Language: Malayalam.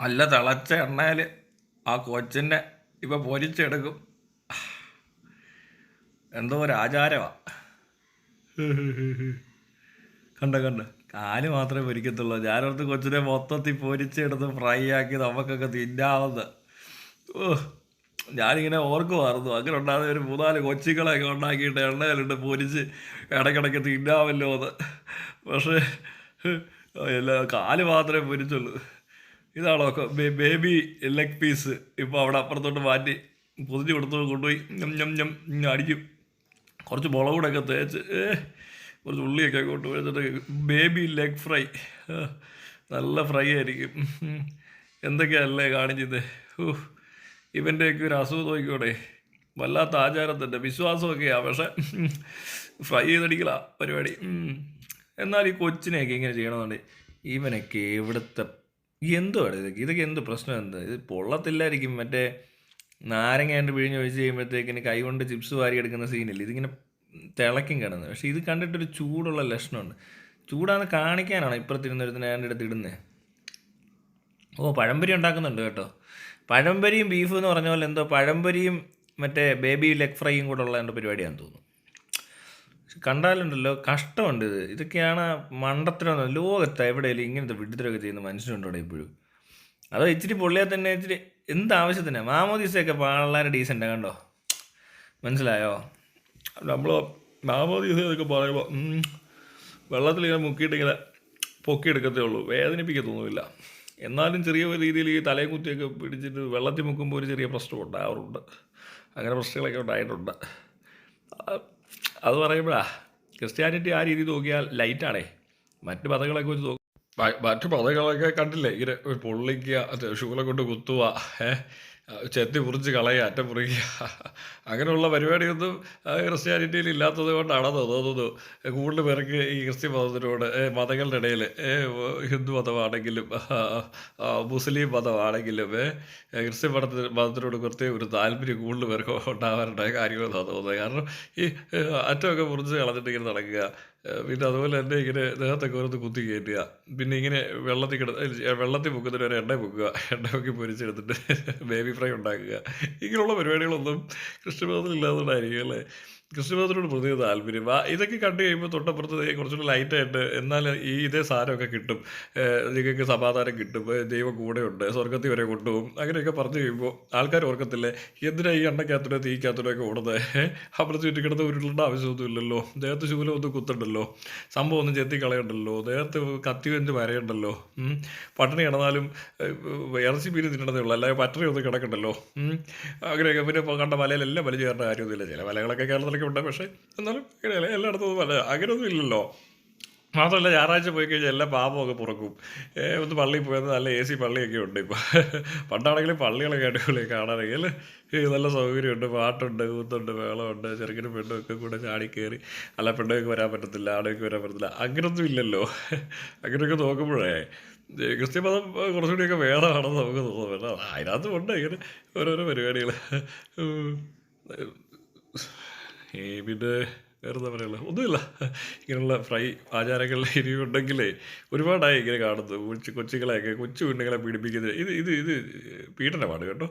നല്ല തിളച്ച എണ്ണയിൽ ആ കൊച്ചിനെ ഇപ്പം പൊരിച്ചെടുക്കും. എന്തോ ഒരു ആചാരമാണ്. കണ്ട കാല് മാത്രമേ പൊരിക്കത്തുള്ളൂ. ഞാനോർത്ത് കൊച്ചിനെ മൊത്തത്തിൽ പൊരിച്ചെടുത്ത് ഫ്രൈ ആക്കി നമുക്കൊക്കെ തിന്നാവുന്ന. ഓ, ഞാനിങ്ങനെ ഓർക്കുമായിരുന്നു അങ്ങനെ ഉണ്ടാകുന്ന ഒരു 3-4 കൊച്ചികളൊക്കെ ഉണ്ടാക്കിയിട്ട് എണ്ണയിലിട്ട് പൊരിച്ച് ഇടയ്ക്കിടയ്ക്ക് തിന്നാമല്ലോ എന്ന്. പക്ഷേ എല്ലാ കാല് മാത്രമേ പൊരിച്ചുള്ളൂ. ഇതാണോ ബേബി ലെഗ് പീസ്? ഇപ്പോൾ അവിടെ അപ്പുറത്തോട്ട് മാറ്റി പൊതിഞ്ഞ് കൊടുത്തോണ്ട് കൊണ്ടുപോയി ഞം ഞം ഞം അടിക്കും. കുറച്ച് മുളക് കൂടെയൊക്കെ തേച്ച് കുറച്ച് ഉള്ളിയൊക്കെ കൊണ്ട് വെച്ചിട്ട് ബേബി ലെഗ് ഫ്രൈ. നല്ല ഫ്രൈ ആയിരിക്കും. എന്തൊക്കെയല്ലേ കാണിച്ചത്. ഇവൻ്റെയൊക്കെ ഒരു അസുഖം നോക്കിക്കോടെ. വല്ലാത്ത ആചാരം തന്നെ, വിശ്വാസമൊക്കെയാണ്. പക്ഷേ ഫ്രൈ ചെയ്തടിക്കലാ പരിപാടി. എന്നാൽ ഈ കൊച്ചിനെയൊക്കെ ഇങ്ങനെ ചെയ്യണമെന്നുണ്ടെങ്കിൽ ഇവനൊക്കെ എവിടുത്തെ എന്തുവാണ് ഇതൊക്കെ എന്ത് പ്രശ്നം? എന്താ ഇത്? പൊള്ളത്തില്ലായിരിക്കും. മറ്റേ നാരങ്ങ പിഴിഞ്ഞ് ഒഴിച്ച് കഴിയുമ്പോഴത്തേക്കിന് കൈ കൊണ്ട് ചിപ്സ് വാരി എടുക്കുന്ന സീനില്ല. ഇതിങ്ങനെ തിളയ്ക്കും കിടന്ന്. പക്ഷേ ഇത് കണ്ടിട്ടൊരു ചൂടുള്ള ലക്ഷണമുണ്ട്. ചൂടാന്ന് കാണിക്കാനാണോ ഇപ്പുറത്തിരുന്നൊരുത്തിന് എൻ്റെ അടുത്ത് ഇടുന്നത്? ഓ, പഴംപൊരി ഉണ്ടാക്കുന്നുണ്ട് കേട്ടോ. പഴംപൊരിയും ബീഫ് എന്ന് പറഞ്ഞ പോലെ എന്തോ പഴംപൊരിയും മറ്റേ ബേബി ലെഗ് ഫ്രൈയും കൂടെ ഉള്ള എൻ്റെ പരിപാടിയാണെന്ന് തോന്നുന്നു. കണ്ടാലുണ്ടല്ലോ കഷ്ടമുണ്ട്. ഇതൊക്കെയാണ് മണ്ടത്തരം. ലോകത്ത് എവിടെയെങ്കിലും ഇങ്ങനത്തെ വിഡിത്തരമൊക്കെ ചെയ്യുന്ന മനുഷ്യനുണ്ടോ ഇപ്പോഴും? അതോ ഇച്ചിരി പൊള്ളിയാൽ തന്നെ ഇച്ചിരി എന്താവശ്യത്തിനാണ്? മാമോദീസയൊക്കെ വളരെ ഡീസൻ്റാണ് കണ്ടോ. മനസ്സിലായോ? നമ്മൾ മാമോദീസ എന്നൊക്കെ പറയുമ്പോൾ വെള്ളത്തിലിങ്ങനെ മുക്കിയിട്ട് ഇങ്ങനെ പൊക്കിയെടുക്കത്തേ ഉള്ളൂ, വേദനിപ്പിക്കത്തൊന്നുമില്ല. എന്നാലും ചെറിയ രീതിയിൽ ഈ തലയും കുത്തിയൊക്കെ പിടിച്ചിട്ട് വെള്ളത്തിൽ മുക്കുമ്പോൾ ഒരു ചെറിയ പ്രശ്നം ഉണ്ടാകാറുണ്ട്. അങ്ങനെ പ്രശ്നങ്ങളൊക്കെ ഉണ്ടായിട്ടുണ്ട്. അത് പറയുമ്പോഴാ ക്രിസ്ത്യാനിറ്റി ആ രീതി നോക്കിയാൽ ലൈറ്റാണേ. മറ്റ് മതങ്ങളൊക്കെ വെച്ച് മറ്റു മതങ്ങളൊക്കെ കണ്ടില്ലേ, ഇങ്ങനെ പൊള്ളിക്കുക, ശൂലം കൊണ്ട് കുത്തുക, ചെത്തി മുറിച്ച് കളയുക, അറ്റം മുറിക്കുക, അങ്ങനെയുള്ള പരിപാടിയൊന്നും ക്രിസ്ത്യാനിറ്റിയിൽ ഇല്ലാത്തത് കൊണ്ടാണെന്ന് തോന്നുന്നു കൂടുതൽ പേർക്ക് ഈ ക്രിസ്ത്യൻ മതത്തിനോട്, മതങ്ങളുടെ ഇടയിൽ ഹിന്ദു മതമാണെങ്കിലും മുസ്ലിം മതമാണെങ്കിലും ക്രിസ്ത്യൻ മതത്തിനോട് പ്രത്യേക ഒരു താല്പര്യം കൂടുതൽ പേർക്ക് ഉണ്ടാകാറുണ്ടായ കാര്യമെന്നാണ് തോന്നുന്നത്. കാരണം ഈ അറ്റമൊക്കെ മുറിച്ച് കളഞ്ഞിട്ട് ഇങ്ങനെ നടക്കുക, പിന്നെ അതുപോലെ തന്നെ ഇങ്ങനെ ദേഹത്തൊക്കെ ഓരോന്ന് കുത്തി കയറ്റുക, പിന്നെ ഇങ്ങനെ വെള്ളത്തിൽ മുക്കുന്നതിന് ഒരു എണ്ണ മുക്കുക, എണ്ണ മുക്കി പൊരിച്ചെടുത്തിട്ട് ബേബി ഫ്രൈ ഉണ്ടാക്കുക. ഇങ്ങനെയുള്ള പരിപാടികളൊന്നും ക്രിസ്ത്യൻ മതത്തിൽ ഇല്ലാത്തതുകൊണ്ടായിരിക്കും അല്ലേ ക്രിസ്ത്യൻ മതത്തിനോട് പ്രത്യേക താല്പര്യം. ഇത് കണ്ടു കഴിയുമ്പോൾ തൊട്ടപ്പുറത്ത് കുറച്ചുകൂടി ലൈറ്റായിട്ട് എന്നാൽ ഇതേ സാധനമൊക്കെ കിട്ടും, നിങ്ങൾക്ക് സമാധാനം കിട്ടും, ദൈവം കൂടെയുണ്ട്, സ്വർഗത്തിൽ വരെ കൊണ്ടുപോകും, അങ്ങനെയൊക്കെ പറഞ്ഞു കഴിയുമ്പോൾ ആൾക്കാർ ഓർക്കത്തില്ലേ എന്തിനാ ഈ എണ്ണക്കകത്തൂടെ തീക്കകത്തൂടെ ഒക്കെ ഓടുന്നത്? അവിടെ ചുറ്റിക്കിടന്ന് ഉരുളേണ്ട ആവശ്യമൊന്നുമില്ലല്ലോ, ദേഹത്ത് ശൂലം ഒന്നും കുത്തണ്ടല്ലോ, സംഭവം ഒന്നും ചെത്തി കളയണ്ടല്ലോ, ദേഹത്ത് കത്തി വെഞ്ച് വരയണ്ടല്ലോ, പട്ടിണി കിടന്നാലും ഇറച്ചി മീൻ തിന്നണതേ ഉള്ളൂ, അല്ലാതെ പട്ടിണി ഒന്നും കിടക്കണ്ടല്ലോ. അങ്ങനെയൊക്കെ പിന്നെ കണ്ട മലയിലെല്ലാം വലിച്ചു കയറേണ്ട കാര്യമൊന്നുമില്ല. ചില മലകളൊക്കെ കേരളത്തിലൊക്കെ ഉണ്ട്, പക്ഷേ എന്നാലും അങ്ങനെയല്ല എല്ലായിടത്തും മല അങ്ങനെയൊന്നും ഇല്ലല്ലോ. മാത്രമല്ല ഞായറാഴ്ച പോയി കഴിഞ്ഞാൽ എല്ലാ പാപമൊക്കെ പുറക്കും. ഒന്ന് പള്ളിയിൽ പോയത് നല്ല AC പള്ളിയൊക്കെ ഉണ്ട് ഇപ്പോൾ. പണ്ടാണെങ്കിലും പള്ളികളൊക്കെ അടിപൊളി കാണാനൊക്കെ അല്ലേ, നല്ല സൗകര്യമുണ്ട്, പാട്ടുണ്ട്, കൂത്തുണ്ട്, മേളമുണ്ട്, ചെറുക്കനും പെണ്ണും ഒക്കെ കൂടെ ചാടി കയറി. അല്ല പെണ്ണുങ്ങൾക്ക് വരാൻ പറ്റത്തില്ല, ആണുങ്ങൾക്ക് വരാൻ പറ്റത്തില്ല, അങ്ങനെയൊന്നും ഇല്ലല്ലോ. അങ്ങനെയൊക്കെ നോക്കുമ്പോഴേ ക്രിസ്ത്യൻ മതം കുറച്ചുകൂടിയൊക്കെ വേറെയാണെന്ന് നമുക്ക് തോന്നുന്നു. അതിനകത്തും ഉണ്ട് ഇങ്ങനെ ഓരോരോ പരിപാടികൾ. പിന്നെ വേറെന്താ പറയുള്ളത്, ഒന്നുമില്ല. ഇങ്ങനെയുള്ള ഫ്രൈ ആചാരങ്ങൾ ഇനിയുണ്ടെങ്കിലേ ഒരുപാടായി ഇങ്ങനെ കാണുന്നു. കൊച്ചുങ്ങളെയൊക്കെ കൊച്ചു കുഞ്ഞുങ്ങളെ പീഡിപ്പിക്കുന്നത് ഇത് ഇത് ഇത് പീഡനമാണ് കേട്ടോ.